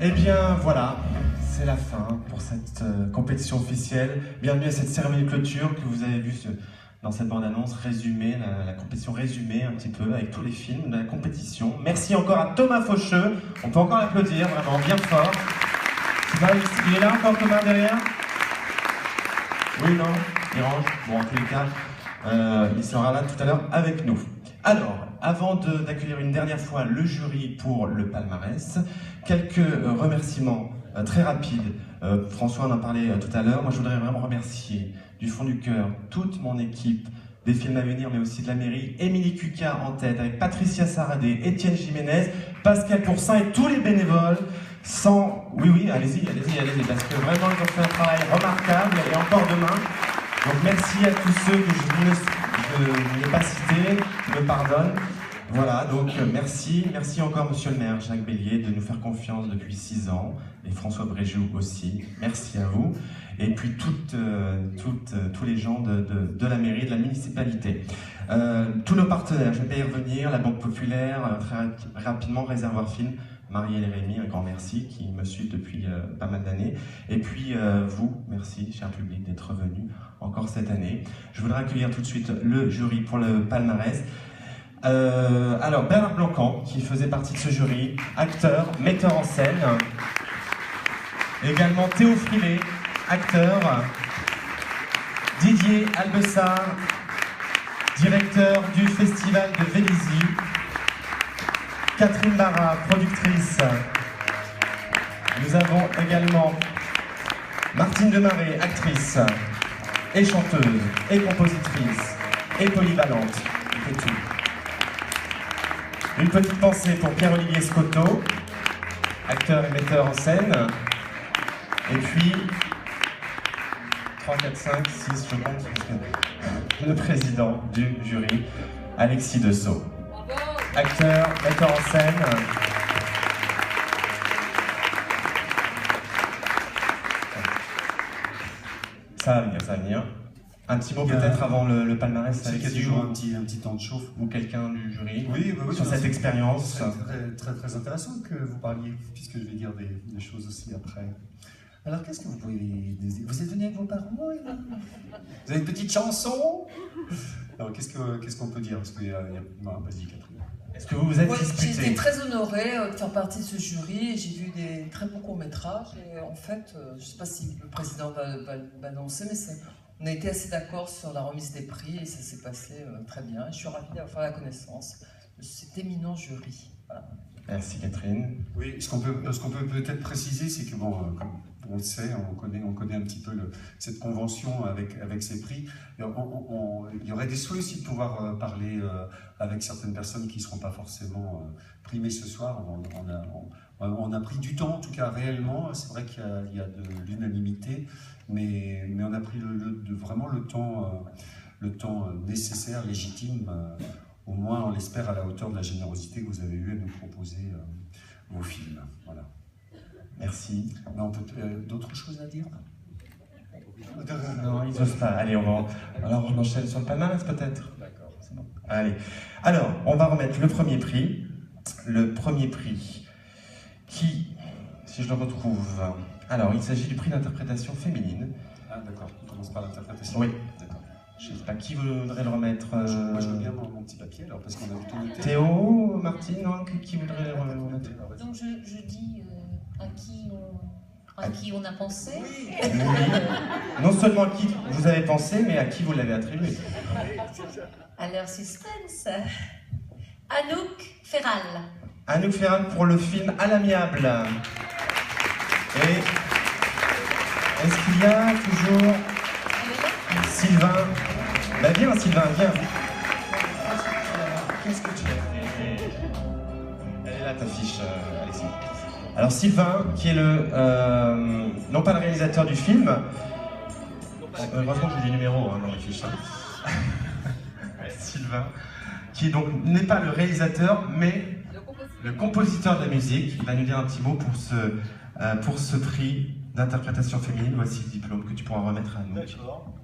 Eh bien, voilà, c'est la fin pour cette compétition officielle. Bienvenue à cette cérémonie de clôture que vous avez vue dans cette bande-annonce résumée, la compétition résumée un petit peu avec tous les films de la compétition. Merci encore à Thomas Faucheux. On peut encore l'applaudir, vraiment bien fort. Il est là encore, Thomas, derrière? Oui, non? Il range? Bon, en tous les cas, il sera là tout à l'heure avec nous. Alors, avant d'accueillir une dernière fois le jury pour le palmarès, quelques remerciements très rapides. François en a parlé tout à l'heure. Moi, je voudrais vraiment remercier du fond du cœur toute mon équipe des films à venir, mais aussi de la mairie. Émilie Cuca en tête, avec Patricia Saradé, Étienne Jiménez, Pascal Pourcin et tous les bénévoles. Oui, allez-y, parce que vraiment, ils ont fait un travail remarquable et encore demain. Donc, merci à tous ceux que je n'ai pas cités, qui me pardonnent. Voilà, donc merci encore Monsieur le maire Jacques Bélier de nous faire confiance depuis 6 ans, et François Bréjou aussi, merci à vous, et puis tous les gens de la mairie, de la municipalité. Tous nos partenaires, je vais pas y revenir, la Banque Populaire, très rapidement, Réservoir Film, Marielle et Rémi, un grand merci, qui me suivent depuis pas mal d'années. Et puis vous, merci, cher public, d'être venus encore cette année. Je voudrais accueillir tout de suite le jury pour le palmarès. Alors, Bernard Blancan, qui faisait partie de ce jury, acteur, metteur en scène. Également Théo Frilet, acteur. Didier Albessard, directeur du Festival de Vélizy. Catherine Barra, productrice. Nous avons également Martine Demaret, actrice, et chanteuse, et compositrice, et polyvalente, et tout. Une petite pensée pour Pierre-Olivier Scotto, acteur et metteur en scène. Et puis, 3, 4, 5, 6, je compte, le président du jury, Alexis Dessau. Acteur, metteur en scène. Ça va venir. Un petit mot peut-être avant le palmarès. C'est qu'il y a toujours un petit temps de chauffe. Ou quelqu'un du jury, oui, sur cette expérience. C'est très intéressant que vous parliez, puisque je vais dire des choses aussi après. Alors, qu'est-ce que vous pouvez... Vous êtes venu avec vos parents? Vous avez une petite chanson? Alors, qu'est-ce qu'on peut dire? Parce qu'il y a... Non, vas-y, Catherine. Est-ce que vous vous êtes disputé? J'ai été très honorée de faire partie de ce jury. J'ai vu des très beaux courts-métrages. Et en fait, je ne sais pas si le président va annoncer, mais on a été assez d'accord sur la remise des prix et ça s'est passé très bien. Je suis ravie d'avoir fait la connaissance de cet éminent jury. Voilà. Merci Catherine. Oui, ce qu'on peut peut-être préciser, c'est que bon, comme on le sait, on connaît un petit peu cette convention avec ces prix. Il y aurait des souhaits aussi de pouvoir parler avec certaines personnes qui ne seront pas forcément primées ce soir. On a pris du temps, en tout cas réellement. C'est vrai qu'il y a de l'unanimité, mais on a pris vraiment le temps nécessaire, légitime. Au moins, on l'espère, à la hauteur de la générosité que vous avez eue à nous proposer vos films. Voilà. Merci. D'autres choses à dire? Non, ils n'osent pas. Allez, alors on enchaîne sur le palmarès peut-être. D'accord. C'est bon. Allez. Alors, on va remettre le premier prix. Le premier prix qui, si je le retrouve... Alors, il s'agit du prix d'interprétation féminine. Ah, d'accord. On commence par l'interprétation. Oui. D'accord. Je ne sais pas qui voudrait le remettre. Moi, je veux bien mon petit papier, alors, parce qu'on a tout noté. Théo, Martine, non, qui voudrait le remettre? Donc je dis à qui on a pensé. Oui. Non seulement à qui vous avez pensé, mais à qui vous l'avez attribué. À leur suspense. Anouk Ferral. Anouk Ferral pour le film À l'amiable. Et est-ce qu'il y a toujours Sylvain? Bah viens Sylvain, viens. Qu'est-ce que tu as fait? Elle est là ta fiche, allez-y. Alors Sylvain, qui est non pas le réalisateur du film, heureusement que j'ai des numéros dans les fiches. Sylvain, qui donc n'est pas le réalisateur, mais le compositeur de la musique. Il va nous dire un petit mot pour ce prix d'interprétation féminine. Voici le diplôme que tu pourras remettre à nous. D'accord.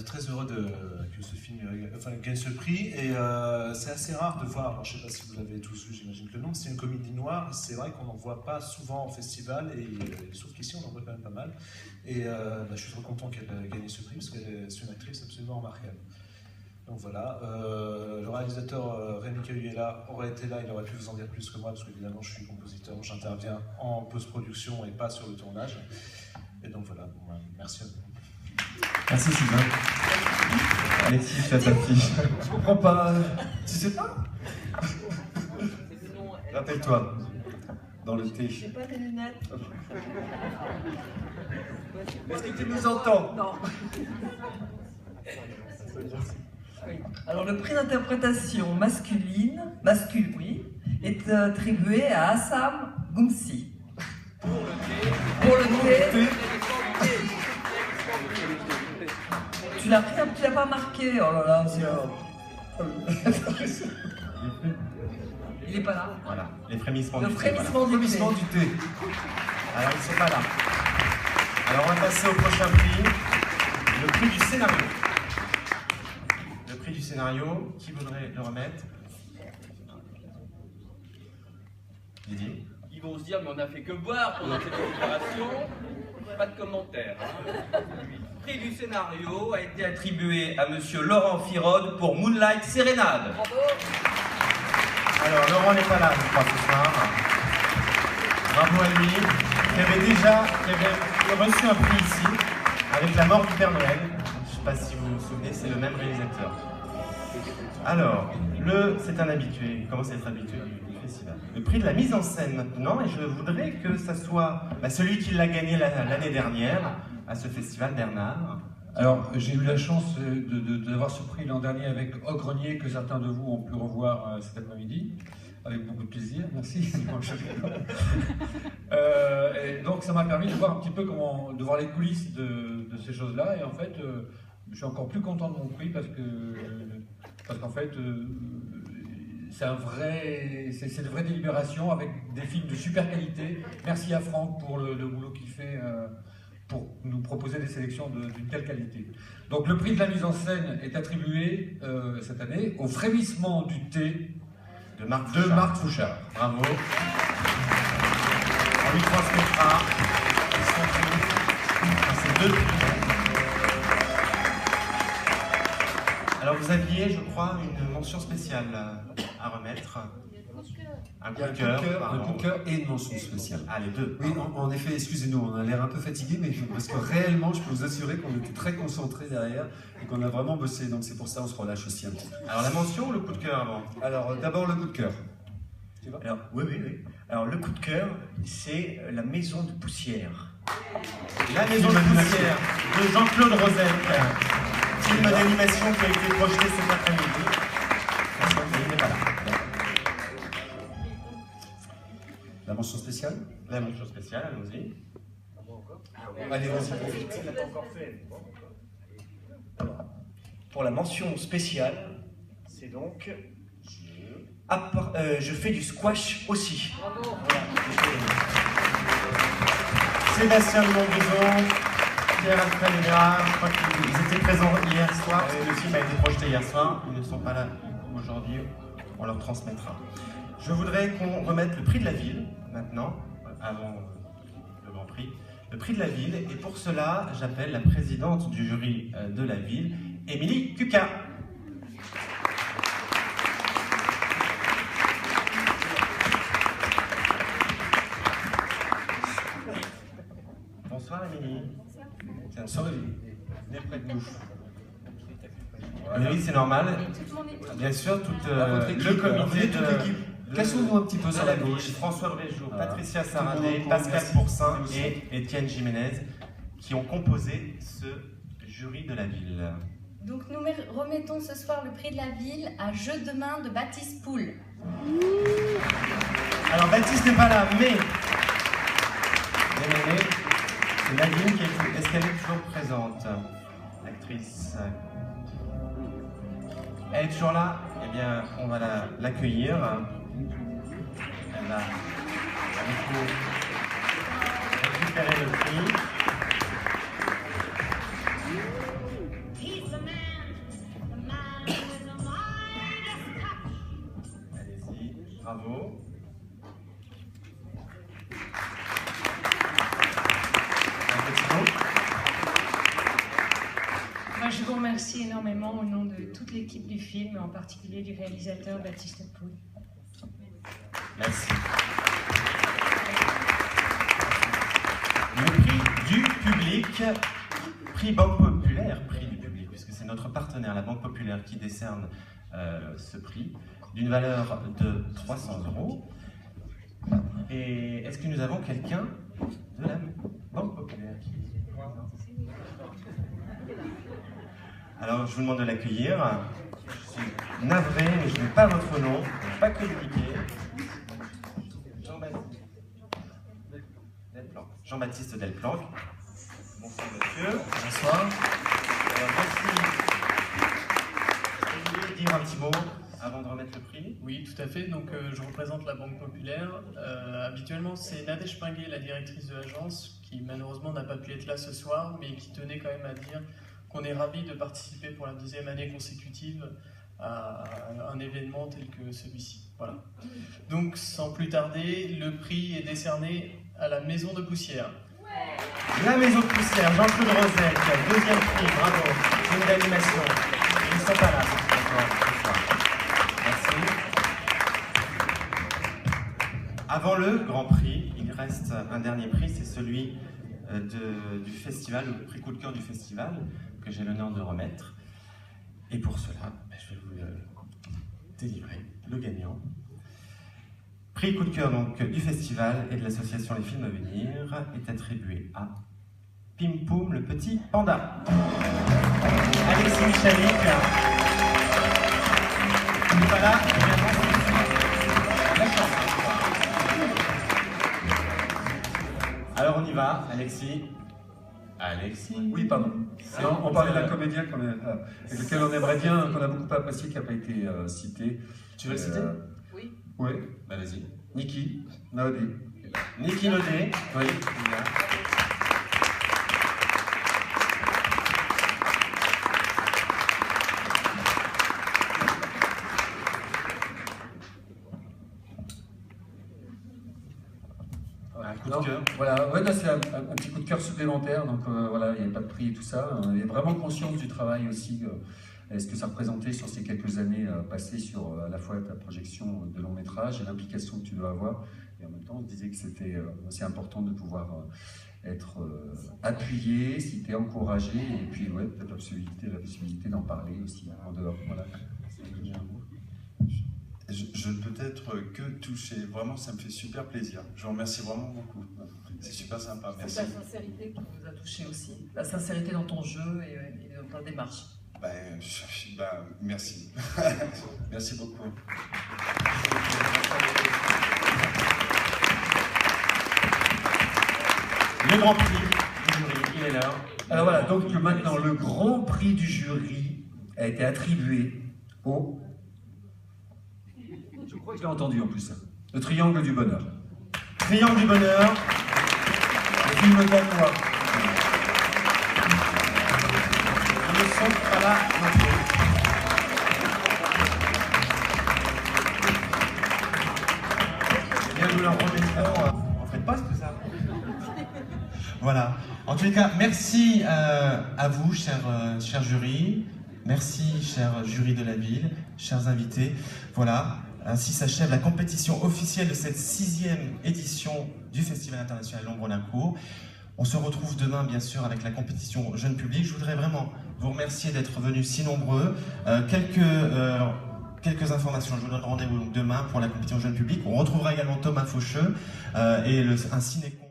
Très heureux que ce film gagne ce prix, et c'est assez rare de voir, alors je ne sais pas si vous l'avez tous vu, j'imagine que non, c'est une comédie noire, c'est vrai qu'on n'en voit pas souvent en festival, et sauf qu'ici on en voit quand même pas mal, et je suis trop content qu'elle ait gagné ce prix, parce que c'est une actrice absolument remarquable. Donc voilà, le réalisateur Rémi Cayuela aurait été là, il aurait pu vous en dire plus que moi, parce qu'évidemment je suis compositeur, j'interviens en post-production et pas sur le tournage, et donc voilà, merci à vous. Merci Sylvain. Alexis, tu as ta fiche. Je comprends pas. Tu sais pas? Rappelle-toi, dans le thé. J'ai pas des lunettes. Est-ce que tu nous entends? Non. Alors le prix d'interprétation masculine, oui, est attribué à Assam Goumsi. Pour le thé. Tu l'as pas marqué, oh là là, il est pas là. Voilà, les frémissements Le du thé. frémissement du thé. du thé. Alors ils sont pas là. Alors on va passer au prochain prix, le prix du scénario. Le prix du scénario, qui voudrait le remettre? Didier? Ils vont se dire, mais on n'a fait que boire pendant cette opération. Pas de commentaires. Hein. Le prix du scénario a été attribué à monsieur Laurent Firode pour Moonlight Sérénade. Bravo. Alors Laurent n'est pas là, je crois, ce soir. Bravo à lui, qui avait reçu un prix ici, avec La mort du Père Noël. Je ne sais pas si vous vous souvenez, c'est le même réalisateur. Alors, c'est un habitué, il commence à être habitué du festival. Le prix de la mise en scène maintenant, et je voudrais que ça soit celui qui l'a gagné l'année dernière à ce festival, Bernard. Alors, j'ai eu la chance d'avoir ce prix l'an dernier avec Ogrenier, que certains de vous ont pu revoir cet après-midi, avec beaucoup de plaisir, merci. Et donc, ça m'a permis de voir un petit peu de voir les coulisses de ces choses-là, et en fait, je suis encore plus content de mon prix parce qu'en fait, c'est de vraies délibérations avec des films de super qualité. Merci à Franck pour le boulot qu'il fait pour nous proposer des sélections d'une telle qualité. Donc le prix de la mise en scène est attribué cette année au frémissement du thé de Marc Fouchard. Bravo. On lui transmettra ces deux prix. Alors vous aviez, je crois, une mention spéciale à remettre. Un coup de cœur. Un coup de cœur et une mention spéciale. Ah, les deux. Oui, en effet, excusez-nous, on a l'air un peu fatigué, mais parce que réellement, je peux vous assurer qu'on était très concentrés derrière et qu'on a vraiment bossé, donc c'est pour ça qu'on se relâche aussi un petit peu. Alors la mention ou le coup de cœur avant? Alors d'abord le coup de cœur. Alors, oui. Alors le coup de cœur, c'est La Maison de Poussière. La Maison de Poussière de Jean-Claude Rosette. Film d'animation qui a été projeté cet après-midi. Il n'est pas là. La mention spéciale? La mention spéciale, allons-y. Allez, vas-y, profite. Pour la mention spéciale, c'est donc je fais du squash aussi. Voilà. Sébastien de Montbrison, Pierre-Alfred Légrard, je crois qu'ils étaient présents hier soir, parce que le film a été projeté hier soir. Ils ne sont pas là aujourd'hui, on leur transmettra. Je voudrais qu'on remette le prix de la ville, maintenant, avant le Grand Prix. Le prix de la ville, et pour cela, j'appelle la présidente du jury de la ville, Émilie Cuca. Bonsoir Émilie. Bonsoir Émilie. Venez près de nous. Oui, c'est normal. Bien sûr, le comité de Cassons-nous un petit peu sur la gauche. François Bréjour, Patricia Saradé, Pascal Pourcin et Étienne Jiménez qui ont composé ce jury de la ville. Donc nous remettons ce soir le prix de la ville à Jeu de main de Baptiste Poul. Alors Baptiste n'est pas là, mais c'est Nadine qui est. Est-ce qu'elle est toujours présente, l'actrice? Elle est toujours là? Eh bien, on va l'accueillir. Elle va récupérer le prix. Bravo. Un petit mot? Moi, je vous remercie énormément au nom de toute l'équipe du film, en particulier du réalisateur Baptiste Poul. Merci. Le prix du public, prix Banque Populaire, prix du public, puisque c'est notre partenaire, la Banque Populaire, qui décerne ce prix, d'une valeur de 300 €. Et est-ce que nous avons quelqu'un de la Banque Populaire qui... Alors, je vous demande de l'accueillir. Je suis navré, mais je n'ai pas votre nom, je n'ai pas communiqué. Jean-Baptiste Delplanque. Bonsoir, monsieur. Bonsoir. Merci. Vous voulez dire un petit mot avant de remettre le prix? Oui, tout à fait. Donc, je représente la Banque Populaire. Habituellement, c'est Nadège Pinguet, la directrice de l'agence, qui malheureusement n'a pas pu être là ce soir, mais qui tenait quand même à dire qu'on est ravis de participer pour la 2e année consécutive à un événement tel que celui-ci. Voilà. Donc, sans plus tarder, le prix est décerné à la Maison de Poussière. La Maison de Poussière, Jean-Claude Rosette, 2e prix, bravo, film d'animation. Ils ne sont pas là, merci. Avant le Grand Prix, il reste un dernier prix, c'est celui du festival, le prix coup de cœur du festival, que j'ai l'honneur de remettre. Et pour cela, je vais vous délivrer le gagnant. Prix coup de cœur donc, du festival et de l'association Les Films à Venir est attribué à Pim Poum, le petit panda. Alexis Michalik. Voilà, la chance. Alors on y va, Alexis. Alexis. Oui, pardon. Alors, on parlait d'un comédien avec lequel on aimerait bien, qu'on a beaucoup apprécié, qui n'a pas été cité. Tu veux le citer? Oui. Oui. Bah vas-y. Niki Naodé. Niki Naodé. Oui. Un coup de cœur. Voilà, ouais, là c'est un petit coup de cœur supplémentaire, donc voilà, il n'y avait pas de prix et tout ça. Il y a vraiment conscience du travail aussi. Ce que ça représentait sur ces quelques années passées sur à la fois ta projection de long métrage et l'implication que tu dois avoir. Et en même temps, on se disait que c'était aussi important de pouvoir être appuyé, cité, encouragé, et puis ouais, peut-être la possibilité d'en parler aussi en dehors. Voilà. Je ne peux être que touché. Vraiment, ça me fait super plaisir. Je vous remercie vraiment beaucoup. C'est super sympa. Merci. C'est la sincérité qui nous a touchés aussi. La sincérité dans ton jeu et dans ta démarche. Merci. Merci beaucoup. Le Grand Prix du jury, il est l'heure. Alors voilà, donc maintenant, le Grand Prix du jury a été attribué au... Je crois que je l'ai entendu en plus. Le Triangle du Bonheur. Triangle du Bonheur. Le film danois. Ils ne sont pas là non plus. Eh bien, nous leur remettrons en fait poste ça. Voilà. En tous les cas, merci à vous, chers jurys. Merci, cher jury de la ville, chers invités. Voilà. Ainsi s'achève la compétition officielle de cette 6e édition du Festival international Longres-Nacourt. On se retrouve demain, bien sûr, avec la compétition jeune public. Je voudrais vraiment vous remercier d'être venus si nombreux. Quelques informations, je vous donne rendez-vous demain pour la compétition jeune public. On retrouvera également Thomas Faucheux et un ciné-con.